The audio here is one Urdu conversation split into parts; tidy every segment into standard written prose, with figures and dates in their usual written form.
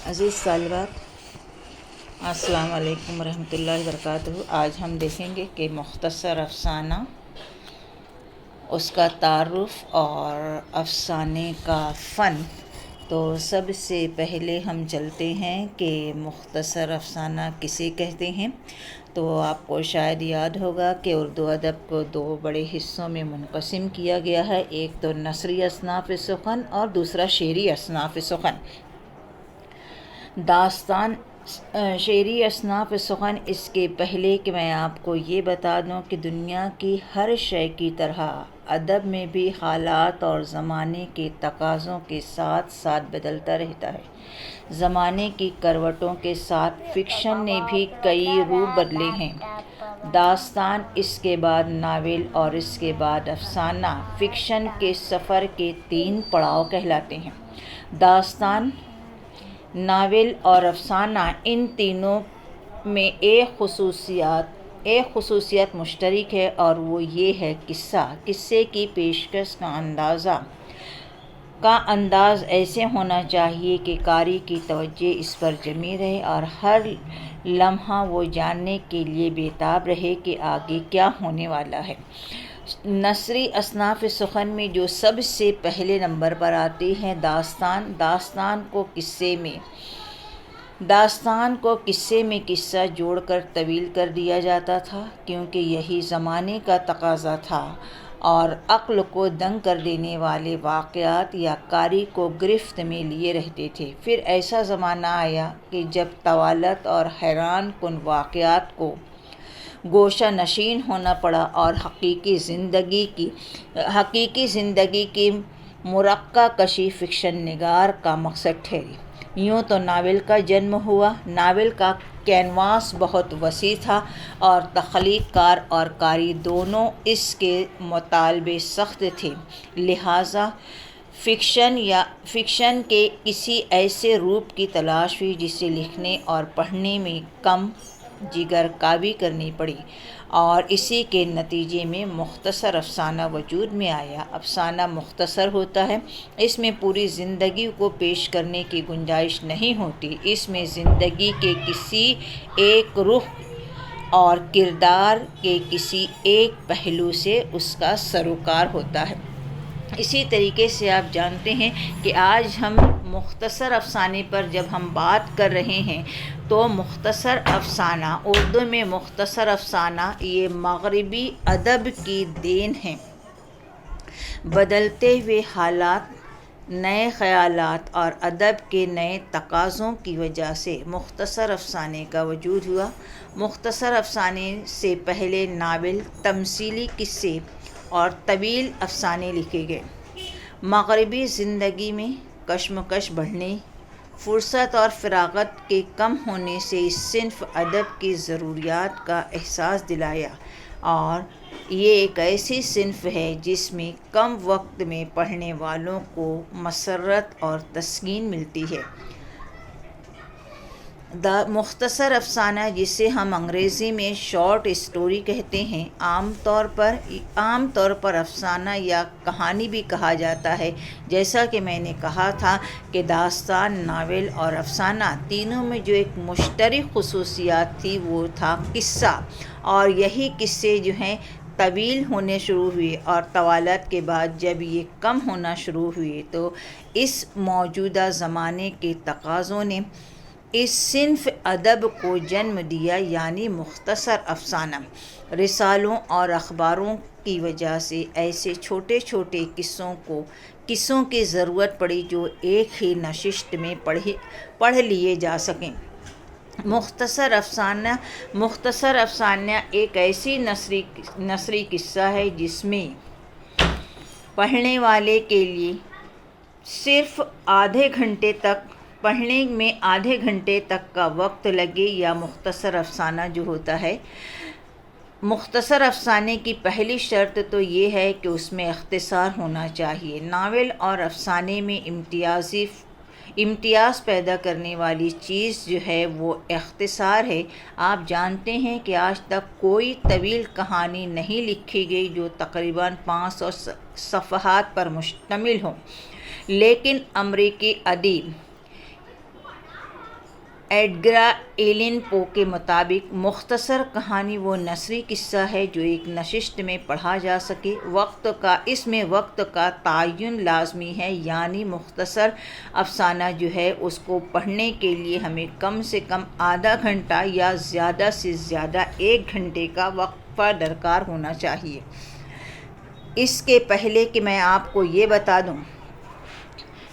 عزیز طالبات، السلام علیکم ورحمۃ اللہ وبرکاتہ۔ آج ہم دیکھیں گے کہ مختصر افسانہ، اس کا تعارف اور افسانے کا فن۔ تو سب سے پہلے ہم چلتے ہیں کہ مختصر افسانہ کسے کہتے ہیں۔ تو آپ کو شاید یاد ہوگا کہ اردو ادب کو دو بڑے حصوں میں منقسم کیا گیا ہے، ایک تو نثری اصناف سخن اور دوسرا شعری اصناف سخن۔ داستان شعری اصناف سخن، اس کے پہلے کہ میں آپ کو یہ بتا دوں کہ دنیا کی ہر شے کی طرح ادب میں بھی حالات اور زمانے کے تقاضوں کے ساتھ ساتھ بدلتا رہتا ہے۔ زمانے کی کروٹوں کے ساتھ فکشن نے بھی کئی روپ بدلے ہیں۔ داستان، اس کے بعد ناول اور اس کے بعد افسانہ فکشن کے سفر کے 3 پڑاؤ کہلاتے ہیں۔ داستان، ناول اور افسانہ، ان تینوں میں ایک خصوصیت مشترک ہے اور وہ یہ ہے قصے کی پیشکش کا انداز ایسے ہونا چاہیے کہ قاری کی توجہ اس پر جمی رہے اور ہر لمحہ وہ جاننے کے لیے بےتاب رہے کہ آگے کیا ہونے والا ہے۔ نثری اصناف سخن میں جو سب سے پہلے نمبر پر آتی ہے داستان کو قصے میں قصہ جوڑ کر طویل کر دیا جاتا تھا، کیونکہ یہی زمانے کا تقاضا تھا، اور عقل کو دنگ کر دینے والے واقعات یا قاری کو گرفت میں لیے رہتے تھے۔ پھر ایسا زمانہ آیا کہ جب طوالت اور حیران کن واقعات کو گوشہ نشین ہونا پڑا اور حقیقی زندگی کی مرقع کشی فکشن نگار کا مقصد ٹھہری۔ یوں تو ناول کا جنم ہوا۔ ناول کا کینواس بہت وسیع تھا اور تخلیق کار اور قاری دونوں اس کے مطالبے سخت تھے، لہٰذا فکشن کے کسی ایسے روپ کی تلاش ہوئی جسے لکھنے اور پڑھنے میں کم جگر کاوی کرنی پڑی، اور اسی کے نتیجے میں مختصر افسانہ وجود میں آیا۔ افسانہ مختصر ہوتا ہے، اس میں پوری زندگی کو پیش کرنے کی گنجائش نہیں ہوتی، اس میں زندگی کے کسی ایک رخ اور کردار کے کسی ایک پہلو سے اس کا سروکار ہوتا ہے۔ اسی طریقے سے آپ جانتے ہیں کہ آج ہم مختصر افسانے پر جب ہم بات کر رہے ہیں تو مختصر افسانہ، اردو میں مختصر افسانہ، یہ مغربی ادب کی دین ہے۔ بدلتے ہوئے حالات، نئے خیالات اور ادب کے نئے تقاضوں کی وجہ سے مختصر افسانے کا وجود ہوا۔ مختصر افسانے سے پہلے ناول، تمثیلی قصے اور طویل افسانے لکھے گئے۔ مغربی زندگی میں کشمکش بڑھنے، فرصت اور فراغت کے کم ہونے سے اس صنف ادب کی ضروریات کا احساس دلایا، اور یہ ایک ایسی صنف ہے جس میں کم وقت میں پڑھنے والوں کو مسرت اور تسکین ملتی ہے۔ مختصر افسانہ، جسے ہم انگریزی میں شارٹ اسٹوری کہتے ہیں، عام طور پر افسانہ یا کہانی بھی کہا جاتا ہے۔ جیسا کہ میں نے کہا تھا کہ داستان، ناول اور افسانہ تینوں میں جو ایک مشترک خصوصیات تھی وہ تھا قصہ، اور یہی قصے جو ہیں طویل ہونے شروع ہوئے، اور طوالت کے بعد جب یہ کم ہونا شروع ہوئے تو اس موجودہ زمانے کے تقاضوں نے اس صنف ادب کو جنم دیا، یعنی مختصر افسانہ۔ رسالوں اور اخباروں کی وجہ سے ایسے چھوٹے چھوٹے قصوں کی ضرورت پڑی جو ایک ہی نشست میں پڑھ لیے جا سکیں۔ مختصر افسانہ ایک ایسی نثری قصہ ہے جس میں پڑھنے والے کے لیے صرف پڑھنے میں آدھے گھنٹے تک کا وقت لگے، یا مختصر افسانہ جو ہوتا ہے۔ مختصر افسانے کی پہلی شرط تو یہ ہے کہ اس میں اختصار ہونا چاہیے۔ ناول اور افسانے میں امتیاز پیدا کرنے والی چیز جو ہے وہ اختصار ہے۔ آپ جانتے ہیں کہ آج تک کوئی طویل کہانی نہیں لکھی گئی جو تقریباً 500 صفحات پر مشتمل ہو، لیکن امریکی ادیب ایڈگرا ایلن پو کے مطابق مختصر کہانی وہ نثری قصہ ہے جو ایک نشست میں پڑھا جا سکے، اس میں وقت کا تعین لازمی ہے، یعنی مختصر افسانہ جو ہے اس کو پڑھنے کے لیے ہمیں کم سے کم آدھا گھنٹہ یا زیادہ سے زیادہ 1 گھنٹے کا وقفہ درکار ہونا چاہیے۔ اس کے پہلے کہ میں آپ کو یہ بتا دوں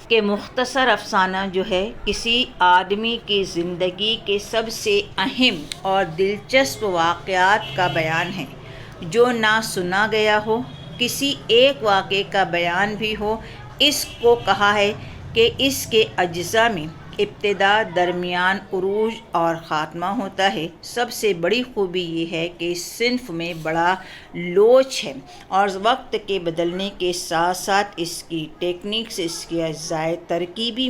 کہ مختصر افسانہ جو ہے کسی آدمی کی زندگی کے سب سے اہم اور دلچسپ واقعات کا بیان ہے جو نہ سنا گیا ہو، کسی ایک واقعے کا بیان بھی ہو۔ اس کو کہا ہے کہ اس کے اجزاء میں ابتدا، درمیان، عروج اور خاتمہ ہوتا ہے۔ سب سے بڑی خوبی یہ ہے کہ اس صنف میں بڑا لوچ ہے اور وقت کے بدلنے کے ساتھ ساتھ اس کی ٹیکنیکس، اس کے اجزائے ترکیبی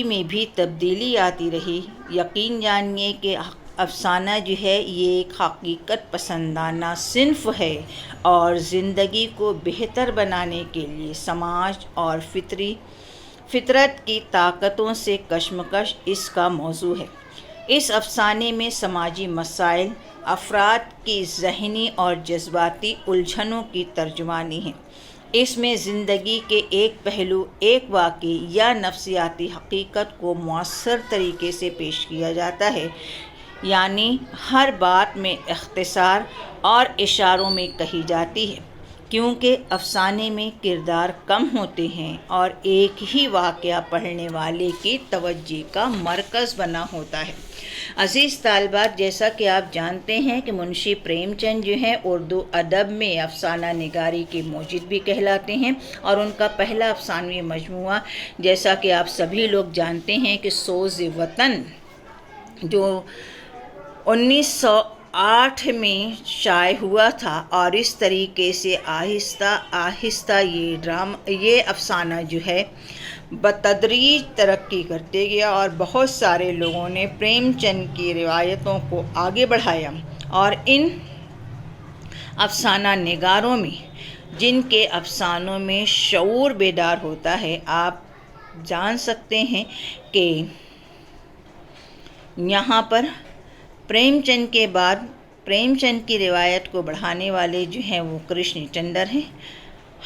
میں بھی تبدیلی آتی رہی۔ یقین جانیے کہ افسانہ جو ہے یہ ایک حقیقت پسندانہ صنف ہے اور زندگی کو بہتر بنانے کے لیے سماج اور فطرت کی طاقتوں سے کشمکش اس کا موضوع ہے۔ اس افسانے میں سماجی مسائل، افراد کی ذہنی اور جذباتی الجھنوں کی ترجمانی ہے۔ اس میں زندگی کے ایک پہلو، ایک واقعے یا نفسیاتی حقیقت کو مؤثر طریقے سے پیش کیا جاتا ہے، یعنی ہر بات میں اختصار اور اشاروں میں کہی جاتی ہے، کیونکہ افسانے میں کردار کم ہوتے ہیں اور ایک ہی واقعہ پڑھنے والے کی توجہ کا مرکز بنا ہوتا ہے۔ عزیز طالبات، جیسا کہ آپ جانتے ہیں کہ منشی پریم چند جو ہیں اردو ادب میں افسانہ نگاری کے موجد بھی کہلاتے ہیں، اور ان کا پہلا افسانوی مجموعہ جیسا کہ آپ سبھی لوگ جانتے ہیں کہ سوز وطن جو 1908 میں شائع ہوا تھا، اور اس طریقے سے آہستہ آہستہ یہ افسانہ جو ہے بتدریج ترقی کرتے گیا اور بہت سارے لوگوں نے پریم چند کی روایتوں کو آگے بڑھایا، اور ان افسانہ نگاروں میں جن کے افسانوں میں شعور بیدار ہوتا ہے، آپ جان سکتے ہیں کہ یہاں پر پریم چند کے بعد پریم چند کی روایت کو بڑھانے والے جو ہیں وہ کرشن چندر ہیں،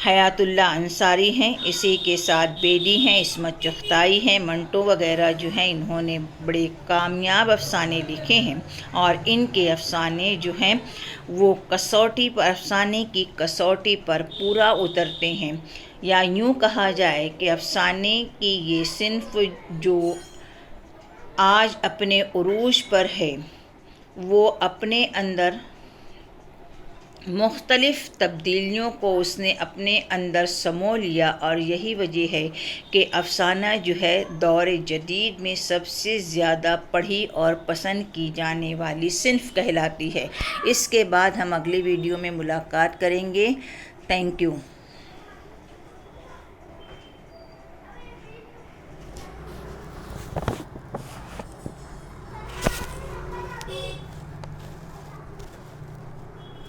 حیات اللہ انصاری ہیں، اسی کے ساتھ بیدی ہیں، عصمت چغتائی ہیں، منٹو وغیرہ جو ہیں انہوں نے بڑے کامیاب افسانے لکھے ہیں، اور ان کے افسانے جو ہیں وہ افسانے کی کسوٹی پر پورا اترتے ہیں، یا یوں کہا جائے کہ افسانے کی یہ صنف جو آج اپنے عروج پر ہے وہ اپنے اندر مختلف تبدیلیوں کو اس نے اپنے اندر سمو لیا، اور یہی وجہ ہے کہ افسانہ جو ہے دور جدید میں سب سے زیادہ پڑھی اور پسند کی جانے والی صنف کہلاتی ہے۔ اس کے بعد ہم اگلی ویڈیو میں ملاقات کریں گے۔ Thank you.